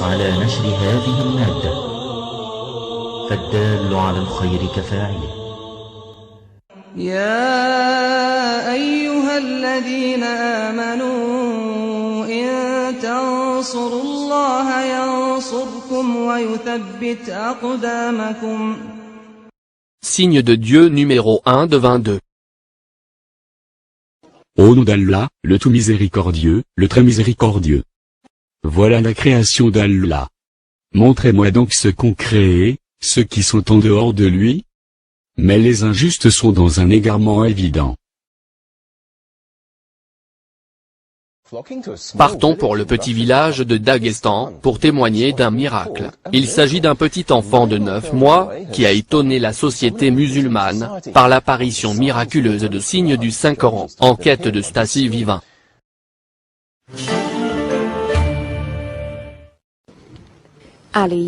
على نشر هذه المادة فالدال على الخير كفاعله. يا أيها الذين آمنوا إن تنصروا الله ينصركم ويثبت أقدامكم. Signe de Dieu numéro 1 de 22. Au nom d'Allah, le tout miséricordieux, le très miséricordieux. Voilà la création d'Allah. Montrez-moi donc ce qu'ont créé, ceux qui sont en dehors de lui. Mais les injustes sont dans un égarement évident. Partons pour le petit village de Daghestan, pour témoigner d'un miracle. Il s'agit d'un petit enfant de 9 mois, qui a étonné la société musulmane, par l'apparition miraculeuse de signes du Saint-Coran, en quête de stasis divin. Ali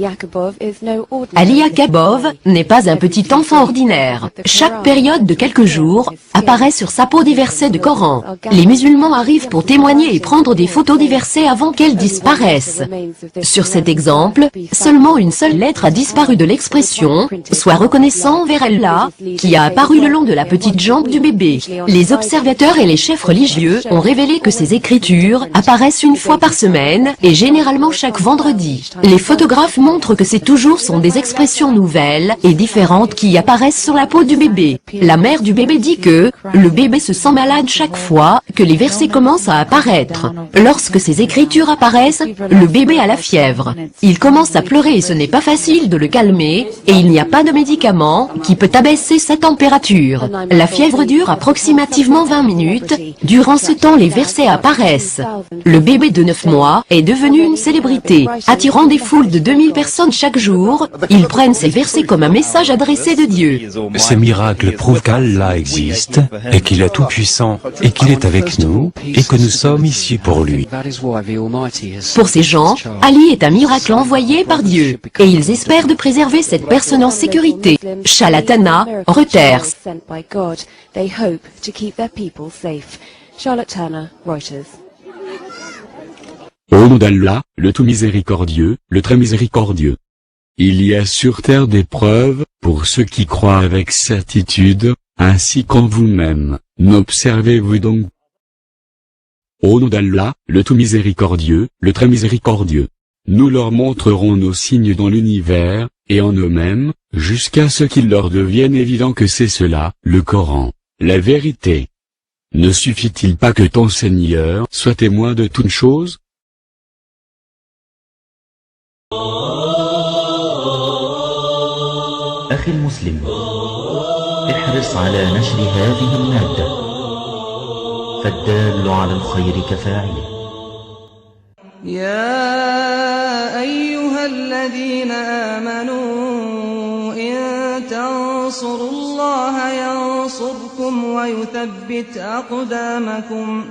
Yakubov n'est pas un petit enfant ordinaire. Chaque période de quelques jours, apparaît sur sa peau des versets de Coran. Les musulmans arrivent pour témoigner et prendre des photos des versets avant qu'elles disparaissent. Sur cet exemple, seulement une seule lettre a disparu de l'expression « Sois reconnaissant envers Allah » qui a apparu le long de la petite jambe du bébé. Les observateurs et les chefs religieux ont révélé que ces écritures apparaissent une fois par semaine et généralement chaque vendredi. Les photographes montrent que c'est toujours sont des expressions nouvelles et différentes qui apparaissent sur la peau du bébé. La mère du bébé dit que le bébé se sent malade chaque fois que les versets commencent à apparaître. Lorsque ces écritures apparaissent, le bébé a la fièvre. Il commence à pleurer et ce n'est pas facile de le calmer, et il n'y a pas de médicament qui peut abaisser sa température. La fièvre dure approximativement 20 minutes. Durant ce temps, les versets apparaissent. Le bébé de 9 mois est devenu une célébrité, attirant des foules de 2000 personnes chaque jour. Ils prennent ces versets comme un message adressé de Dieu. Ces miracles prouvent qu'Allah existe, et qu'il est tout-puissant, et qu'il est avec nous, et que nous sommes ici pour lui. Pour ces gens, Ali est un miracle envoyé par Dieu, et ils espèrent de préserver cette personne en sécurité. Shalatana, Reuters. Au nom d'Allah, le tout miséricordieux, le très miséricordieux. Il y a sur terre des preuves, pour ceux qui croient avec certitude, ainsi qu'en vous-même, n'observez-vous donc. Au nom d'Allah, le tout miséricordieux, le très miséricordieux. Nous leur montrerons nos signes dans l'univers, et en eux-mêmes, jusqu'à ce qu'il leur devienne évident que c'est cela, le Coran, la vérité. Ne suffit-il pas que ton Seigneur soit témoin de toutes choses? أخي المسلم، احرص على نشر هذه المادة فالدال على الخير كفاعله. يا أيها الذين آمنوا إن تنصروا الله ينصركم ويثبت أقدامكم.